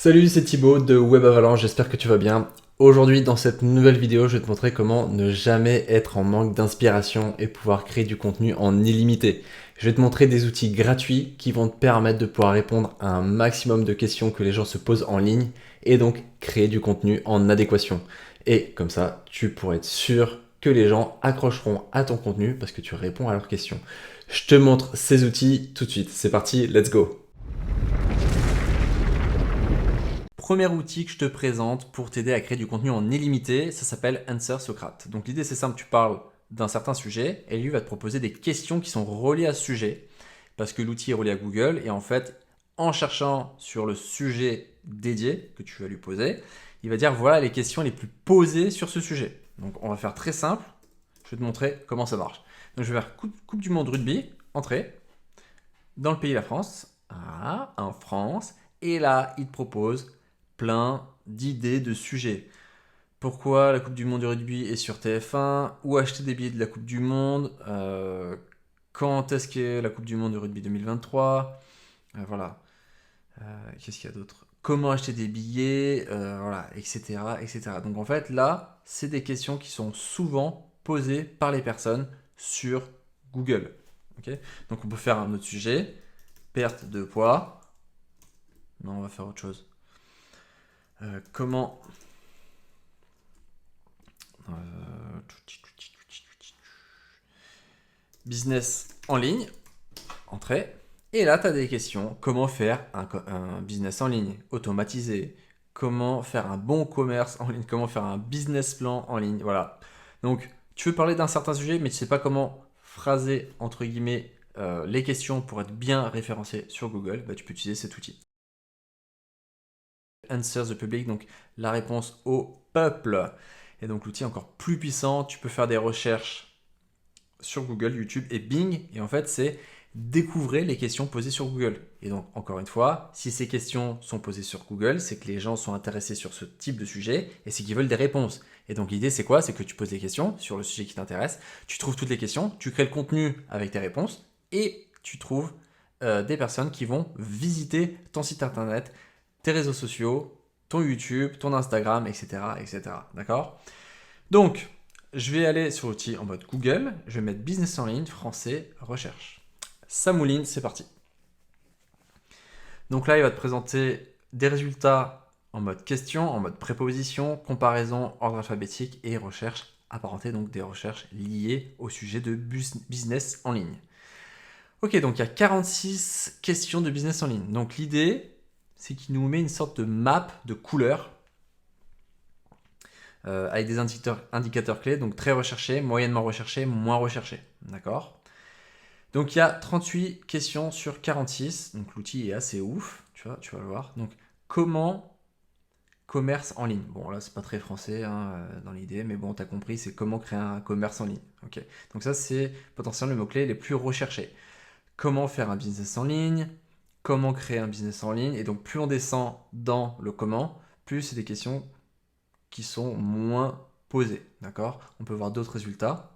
Salut, c'est Thibaut de Web Avalanche, j'espère que tu vas bien. Aujourd'hui, dans cette nouvelle vidéo, je vais te montrer comment ne jamais être en manque d'inspiration et pouvoir créer du contenu en illimité. Je vais te montrer des outils gratuits qui vont te permettre de pouvoir répondre à un maximum de questions que les gens se posent en ligne et donc créer du contenu en adéquation. Et comme ça, tu pourras être sûr que les gens accrocheront à ton contenu parce que tu réponds à leurs questions. Je te montre ces outils tout de suite. C'est parti, let's go! Premier outil que je te présente pour t'aider à créer du contenu en illimité, ça s'appelle Answer Socrate. Donc l'idée c'est simple, tu parles d'un certain sujet et lui va te proposer des questions qui sont reliées à ce sujet parce que l'outil est relié à Google et en fait en cherchant sur le sujet dédié que tu vas lui poser, il va dire voilà les questions les plus posées sur ce sujet. Donc on va faire très simple, je vais te montrer comment ça marche. Donc je vais faire coupe du monde rugby, entrée, dans le pays la France, en France, et là il te propose plein d'idées de sujets. Pourquoi la Coupe du Monde de rugby est sur TF1? Où acheter des billets de la Coupe du Monde? Quand est-ce qu'est la Coupe du Monde de rugby 2023? Voilà. Qu'est-ce qu'il y a d'autre? Comment acheter des billets? Voilà, etc., etc. Donc en fait, là, c'est des questions qui sont souvent posées par les personnes sur Google. Okay, donc on peut faire un autre sujet. Perte de poids. Non, on va faire autre chose. Comment business en ligne, entrée. Et là, tu as des questions. Comment faire un business en ligne automatisé? Comment faire un bon commerce en ligne? Comment faire un business plan en ligne? Voilà. Donc, tu veux parler d'un certain sujet, mais tu ne sais pas comment phraser, entre guillemets, les questions pour être bien référencé sur Google, bah, tu peux utiliser cet outil. Answer the public, donc la réponse au peuple. Et donc l'outil est encore plus puissant, tu peux faire des recherches sur Google, YouTube et Bing, et en fait c'est découvrir les questions posées sur Google. Et donc encore une fois, si ces questions sont posées sur Google, c'est que les gens sont intéressés sur ce type de sujet et c'est qu'ils veulent des réponses. Et donc l'idée c'est quoi? C'est que tu poses des questions sur le sujet qui t'intéresse, tu trouves toutes les questions, tu crées le contenu avec tes réponses et tu trouves des personnes qui vont visiter ton site internet, tes réseaux sociaux, ton YouTube, ton Instagram, etc. etc. D'accord? Donc, je vais aller sur l'outil en mode Google, je vais mettre business en ligne, français, recherche. Ça mouline, c'est parti. Donc là, il va te présenter des résultats en mode question, en mode préposition, comparaison, ordre alphabétique et recherche apparentée, donc des recherches liées au sujet de business en ligne. Ok, donc il y a 46 questions de business en ligne. Donc l'idée, c'est qu'il nous met une sorte de map de couleurs avec des indicateurs clés, donc très recherchés, moyennement recherchés, moins recherchés. D'accord? Donc il y a 38 questions sur 46, donc l'outil est assez ouf, tu vas le voir. Donc comment commerce en ligne? Bon là c'est pas très français dans l'idée, mais bon t'as compris, c'est comment créer un commerce en ligne. Ok. Donc ça c'est potentiellement le mot-clé les plus recherchés. Comment faire un business en ligne? Comment créer un business en ligne? Et donc plus on descend dans le comment, plus c'est des questions qui sont moins posées. D'accord? On peut voir d'autres résultats.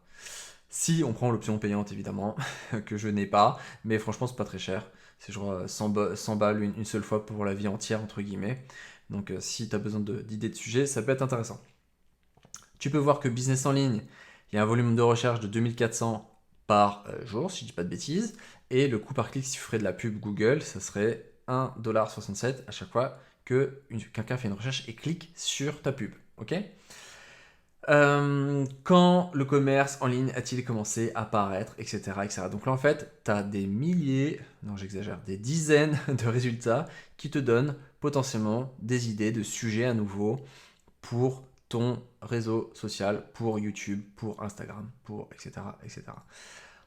Si on prend l'option payante évidemment, que je n'ai pas, mais franchement c'est pas très cher. C'est genre 100 balles une seule fois pour la vie entière entre guillemets. Donc si tu as besoin d'idées de sujets, ça peut être intéressant. Tu peux voir que business en ligne, il y a un volume de recherche de 2400 par jour, si je dis pas de bêtises. Et le coût par clic, si tu ferais de la pub Google, ça serait 1,67$ à chaque fois que quelqu'un fait une recherche et clique sur ta pub. Ok? Quand le commerce en ligne a-t-il commencé à apparaître, etc., etc. Donc là, en fait, tu as des milliers, non j'exagère, des dizaines de résultats qui te donnent potentiellement des idées de sujets à nouveau pour ton réseau social, pour YouTube, pour Instagram, pour etc., etc.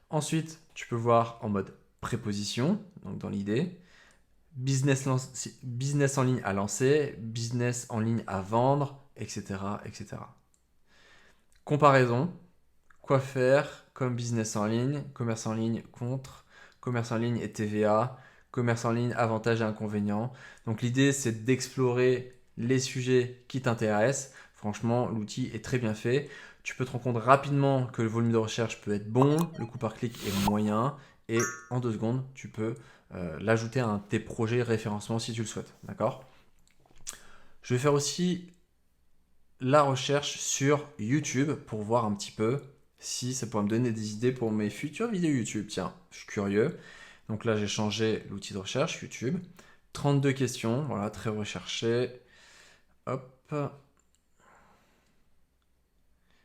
Ensuite, tu peux voir en mode préposition, donc dans l'idée, business en ligne à lancer, business en ligne à vendre, etc., etc. Comparaison, quoi faire comme business en ligne, commerce en ligne contre, commerce en ligne et TVA, commerce en ligne avantages et inconvénients. Donc l'idée c'est d'explorer les sujets qui t'intéressent. Franchement, l'outil est très bien fait. Tu peux te rendre compte rapidement que le volume de recherche peut être bon, le coût par clic est moyen et en 2 secondes, tu peux l'ajouter à tes projets référencement si tu le souhaites. D'accord? Je vais faire aussi la recherche sur YouTube pour voir un petit peu si ça pourrait me donner des idées pour mes futures vidéos YouTube. Tiens, je suis curieux. Donc là, j'ai changé l'outil de recherche YouTube. 32 questions, voilà, très recherché. Hop.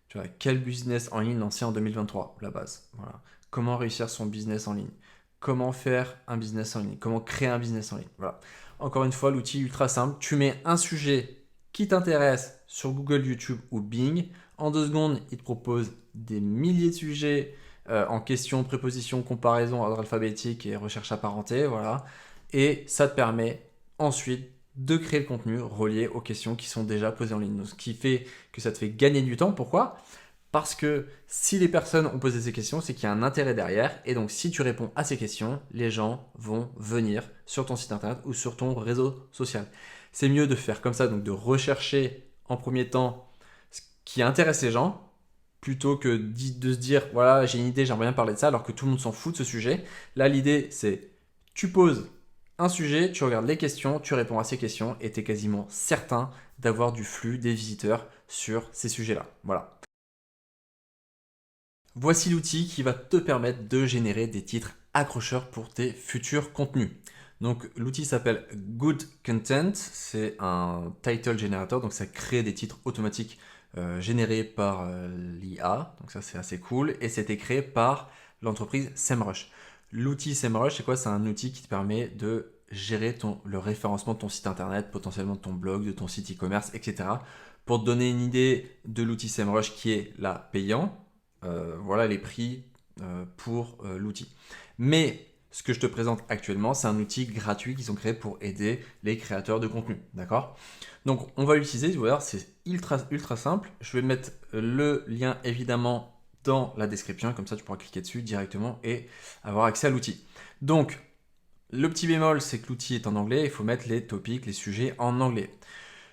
Tu vois, quel business en ligne lancer en 2023, la base. Voilà. Comment réussir son business en ligne. Comment faire un business en ligne. Comment créer un business en ligne. Voilà. Encore une fois, l'outil ultra simple. Tu mets un sujet qui t'intéresse sur Google, YouTube ou Bing. En 2 secondes, il te propose des milliers de sujets en questions, prépositions, comparaison, ordre alphabétique et recherche apparentée. Voilà. Et ça te permet ensuite de créer le contenu relié aux questions qui sont déjà posées en ligne. Donc, ce qui fait que ça te fait gagner du temps. Pourquoi ? Parce que si les personnes ont posé ces questions, c'est qu'il y a un intérêt derrière. Et donc, si tu réponds à ces questions, les gens vont venir sur ton site internet ou sur ton réseau social. C'est mieux de faire comme ça, donc de rechercher en premier temps ce qui intéresse les gens, plutôt que de se dire, voilà, j'ai une idée, j'aimerais bien parler de ça, alors que tout le monde s'en fout de ce sujet. Là, l'idée, c'est tu poses un sujet, tu regardes les questions, tu réponds à ces questions et tu es quasiment certain d'avoir du flux des visiteurs sur ces sujets-là. Voilà. Voici l'outil qui va te permettre de générer des titres accrocheurs pour tes futurs contenus. Donc l'outil s'appelle Good Content, c'est un title generator, donc ça crée des titres automatiques générés par l'IA, donc ça c'est assez cool, et c'était créé par l'entreprise SEMrush. L'outil SEMrush, c'est quoi? C'est un outil qui te permet de gérer le référencement de ton site internet, potentiellement de ton blog, de ton site e-commerce, etc. Pour te donner une idée de l'outil SEMrush qui est là payant, voilà les prix pour l'outil. Mais ce que je te présente actuellement, c'est un outil gratuit qu'ils ont créé pour aider les créateurs de contenu. D'accord? Donc, on va l'utiliser. Vous voir, c'est ultra simple. Je vais mettre le lien évidemment dans la description. Comme ça, tu pourras cliquer dessus directement et avoir accès à l'outil. Donc, le petit bémol, c'est que l'outil est en anglais. Il faut mettre les topics, les sujets en anglais.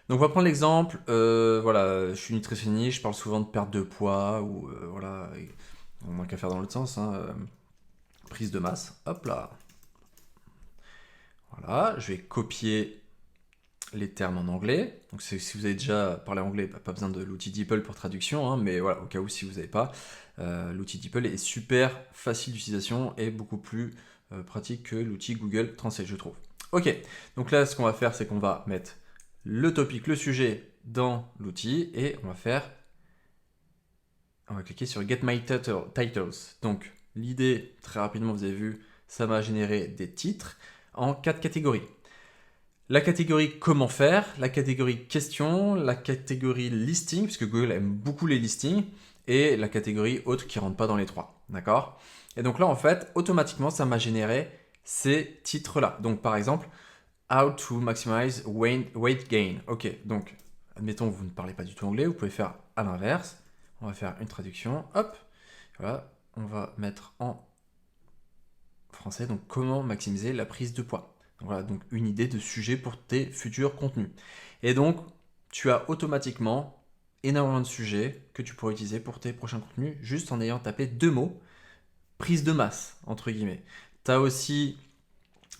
Donc, on va prendre l'exemple. Voilà, je suis nutritionniste, je parle souvent de perte de poids ou voilà, on n'a qu'à faire dans l'autre sens. Prise de masse. Hop là. Voilà, je vais copier les termes en anglais. Donc, si vous avez déjà parlé anglais, pas besoin de l'outil DeepL pour traduction, hein, mais voilà, au cas où si vous n'avez pas, l'outil DeepL est super facile d'utilisation et beaucoup plus pratique que l'outil Google Translate, je trouve. Ok, donc là, ce qu'on va faire, c'est qu'on va mettre le topic, le sujet dans l'outil et on va cliquer sur Get My Titles. Donc, l'idée, très rapidement, vous avez vu, ça m'a généré des titres en 4 catégories. La catégorie comment faire, la catégorie question, la catégorie listing, puisque Google aime beaucoup les listings, et la catégorie autre qui ne rentre pas dans les 3. D'accord? Et donc là, en fait, automatiquement, ça m'a généré ces titres-là. Donc, par exemple, How to maximize weight gain. Ok, donc, admettons que vous ne parlez pas du tout anglais, vous pouvez faire à l'inverse. On va faire une traduction. Hop, voilà, on va mettre en français, donc comment maximiser la prise de poids. Donc voilà, donc une idée de sujet pour tes futurs contenus. Et donc, tu as automatiquement énormément de sujets que tu pourrais utiliser pour tes prochains contenus, juste en ayant tapé 2 mots, prise de masse, entre guillemets. Tu as aussi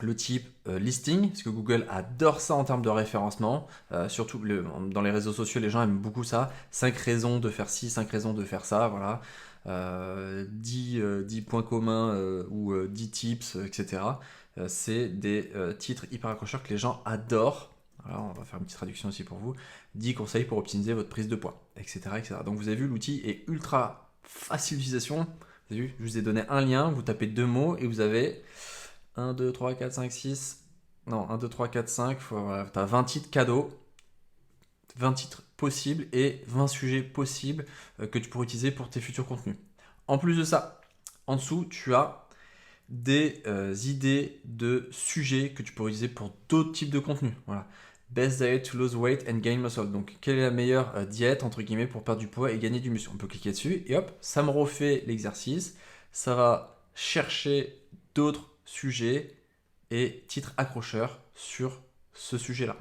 le type listing, parce que Google adore ça en termes de référencement, surtout dans les réseaux sociaux, les gens aiment beaucoup ça. 5 raisons de faire ci, 5 raisons de faire ça, voilà. 10 points communs ou 10 tips, etc. C'est des titres hyper accrocheurs que les gens adorent. Alors, on va faire une petite traduction aussi pour vous. 10 conseils pour optimiser votre prise de poids, etc. etc. Donc vous avez vu, l'outil est ultra facile d'utilisation. Vous avez vu, je vous ai donné un lien, vous tapez 2 mots et vous avez 1, 2, 3, 4, 5, 6. Non, 1, 2, 3, 4, 5. Voilà, tu as 20 titres cadeaux. 20 titres possibles et 20 sujets possibles que tu pourrais utiliser pour tes futurs contenus. En plus de ça, en dessous, tu as des idées de sujets que tu pourrais utiliser pour d'autres types de contenus. Voilà. Best diet to lose weight and gain muscle. Donc, quelle est la meilleure diète, entre guillemets, pour perdre du poids et gagner du muscle? On peut cliquer dessus et hop, ça me refait l'exercice. Ça va chercher d'autres sujets et titres accrocheurs sur ce sujet-là.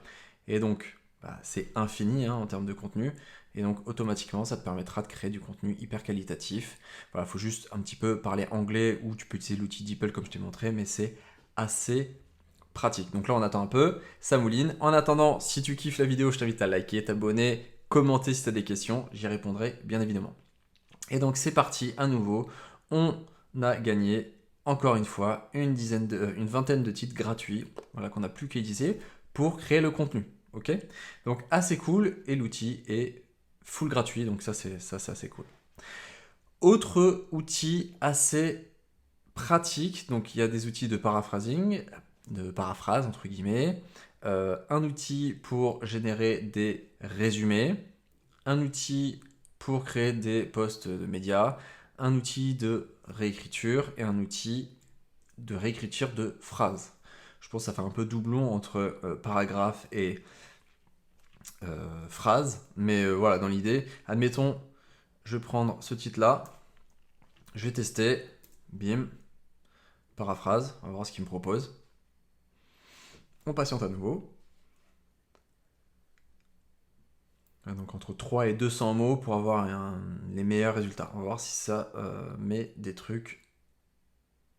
Et donc, c'est infini en termes de contenu. Et donc, automatiquement, ça te permettra de créer du contenu hyper qualitatif. Voilà, il faut juste un petit peu parler anglais ou tu peux utiliser l'outil DeepL comme je t'ai montré, mais c'est assez pratique. Donc là, on attend un peu, ça mouline. En attendant, si tu kiffes la vidéo, je t'invite à liker, t'abonner, commenter si tu as des questions. J'y répondrai bien évidemment. Et donc, c'est parti à nouveau. On a gagné, encore une fois, une vingtaine de titres gratuits, voilà, qu'on n'a plus qu'à utiliser pour créer le contenu. Ok. Donc, assez cool. Et l'outil est full gratuit. Donc, ça, c'est assez cool. Autre outil assez pratique, donc il y a des outils de paraphrasing, de paraphrase entre guillemets, un outil pour générer des résumés, un outil pour créer des posts de médias, un outil de réécriture et un outil de réécriture de phrases. Je pense que ça fait un peu doublon entre paragraphe et phrase, mais voilà, dans l'idée, admettons, je vais prendre ce titre-là, je vais tester, bim, paraphrase, on va voir ce qu'il me propose. On patiente à nouveau. Donc entre 3 et 200 mots pour avoir les meilleurs résultats. On va voir si ça met des trucs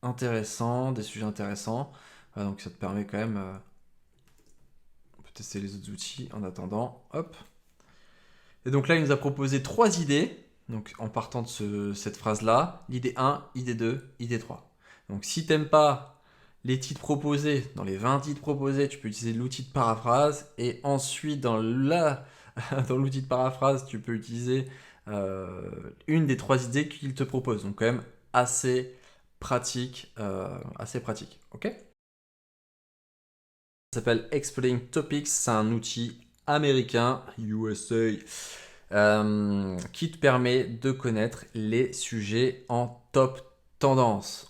intéressants, des sujets intéressants. Donc ça te permet quand même... on peut tester les autres outils en attendant. Hop. Et donc là, il nous a proposé 3 idées. Donc en partant de cette phrase-là, l'idée 1, idée 2, idée 3. Donc si t'aimes pas les titres proposés, dans les 20 titres proposés, tu peux utiliser l'outil de paraphrase. Et ensuite, dans l'outil de paraphrase, tu peux utiliser une des 3 idées qu'il te propose. Donc quand même assez pratique. Ok. Ça s'appelle Exploding Topics. C'est un outil américain, USA, qui te permet de connaître les sujets en top tendance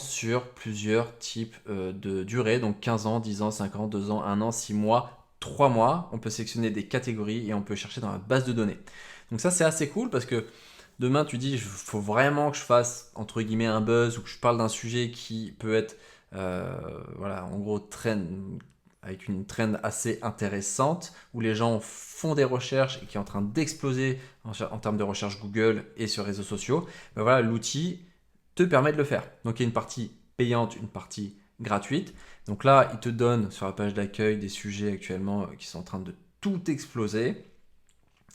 sur plusieurs types de durée, donc 15 ans, 10 ans, 5 ans, 2 ans, 1 an, 6 mois, 3 mois. On peut sélectionner des catégories et on peut chercher dans la base de données. Donc ça, c'est assez cool parce que demain, tu dis, il faut vraiment que je fasse, entre guillemets, un buzz ou que je parle d'un sujet qui peut être, voilà, en gros, avec une trend assez intéressante, où les gens font des recherches et qui est en train d'exploser en termes de recherche Google et sur les réseaux sociaux. Ben voilà, l'outil te permet de le faire. Donc il y a une partie payante, une partie gratuite. Donc là, il te donne sur la page d'accueil des sujets actuellement qui sont en train de tout exploser.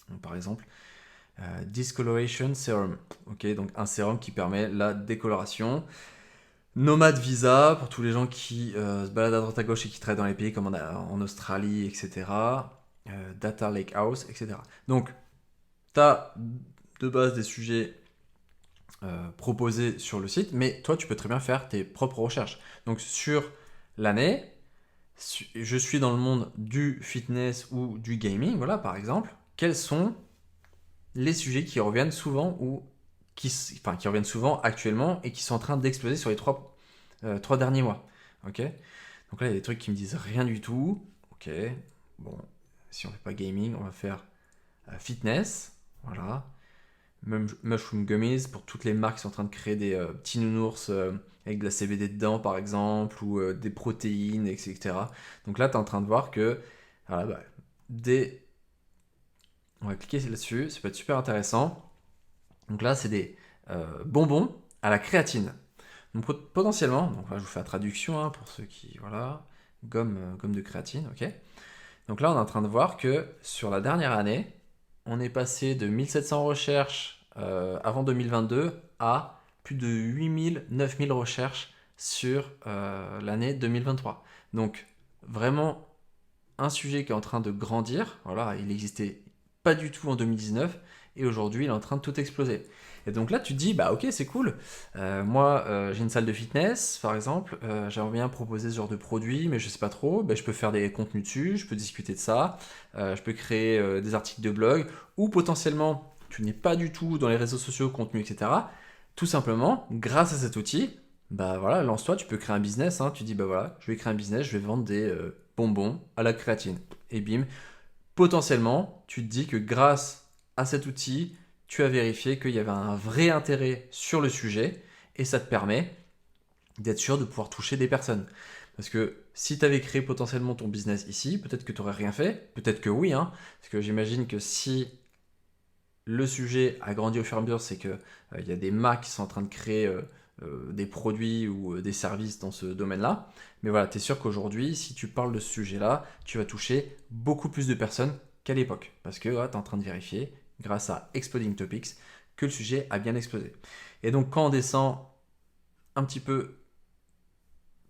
Donc, par exemple, Discoloration Serum. Ok, donc un sérum qui permet la décoloration. Nomade Visa, pour tous les gens qui se baladent à droite à gauche et qui travaillent dans les pays comme en Australie, etc. Data Lake House, etc. Donc, tu as de base des sujets proposés sur le site, mais toi, tu peux très bien faire tes propres recherches. Donc, sur l'année, je suis dans le monde du fitness ou du gaming, voilà, par exemple. Quels sont les sujets qui reviennent souvent qui reviennent souvent actuellement et qui sont en train d'exploser sur les 3 derniers mois. Ok. Donc là, il y a des trucs qui me disent rien du tout. Ok. Bon, si on fait pas gaming, on va faire fitness. Voilà. Mushroom gummies pour toutes les marques qui sont en train de créer des petits nounours avec de la CBD dedans, par exemple, ou des protéines, etc. Donc là, tu es en train de voir que voilà, on va cliquer là-dessus, ça peut être super intéressant. Donc là, c'est des bonbons à la créatine. Donc potentiellement, donc là, je vous fais la traduction hein, pour ceux qui, voilà, gomme de créatine, ok. Donc là, on est en train de voir que sur la dernière année, on est passé de 1700 recherches avant 2022 à plus de 8000, 9000 recherches sur l'année 2023. Donc vraiment un sujet qui est en train de grandir. Voilà, il n'existait pas du tout en 2019 et aujourd'hui il est en train de tout exploser. Et donc là tu te dis bah ok c'est cool. Moi j'ai une salle de fitness par exemple, j'aimerais bien proposer ce genre de produit mais je sais pas trop. Je peux faire des contenus dessus, je peux discuter de ça, je peux créer des articles de blog ou potentiellement tu n'es pas du tout dans les réseaux sociaux, contenu etc. Tout simplement grâce à cet outil. Bah voilà, lance-toi, tu peux créer un business, hein. Tu dis bah voilà, je vais créer un business, je vais vendre des bonbons à la créatine. Et bim, potentiellement, tu te dis que grâce à cet outil, tu as vérifié qu'il y avait un vrai intérêt sur le sujet et ça te permet d'être sûr de pouvoir toucher des personnes. Parce que si tu avais créé potentiellement ton business ici, peut-être que tu n'aurais rien fait, peut-être que oui, hein, parce que j'imagine que si le sujet a grandi au fur et à mesure, c'est qu'il y a des marques qui sont en train de créer des produits ou des services dans ce domaine-là. Mais voilà, tu es sûr qu'aujourd'hui, si tu parles de ce sujet-là, tu vas toucher beaucoup plus de personnes qu'à l'époque. Parce que tu es en train de vérifier, grâce à Exploding Topics, que le sujet a bien explosé. Et donc quand on descend un petit peu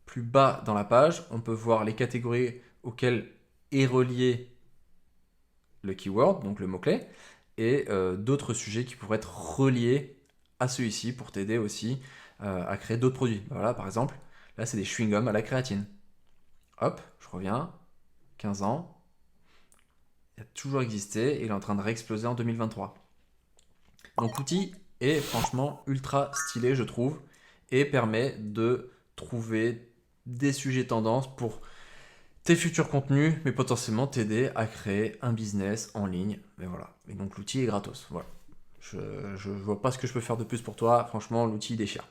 plus bas dans la page, on peut voir les catégories auxquelles est relié le keyword, donc le mot-clé, et d'autres sujets qui pourraient être reliés à celui-ci pour t'aider aussi à créer d'autres produits. Voilà, par exemple, là c'est des chewing-gums à la créatine. Hop, je reviens, 15 ans, il a toujours existé et il est en train de réexploser en 2023. Donc l'outil est franchement ultra stylé, je trouve, et permet de trouver des sujets tendances pour tes futurs contenus, mais potentiellement t'aider à créer un business en ligne. Mais voilà. Et donc l'outil est gratos. Voilà. Je vois pas ce que je peux faire de plus pour toi. Franchement, l'outil déchire.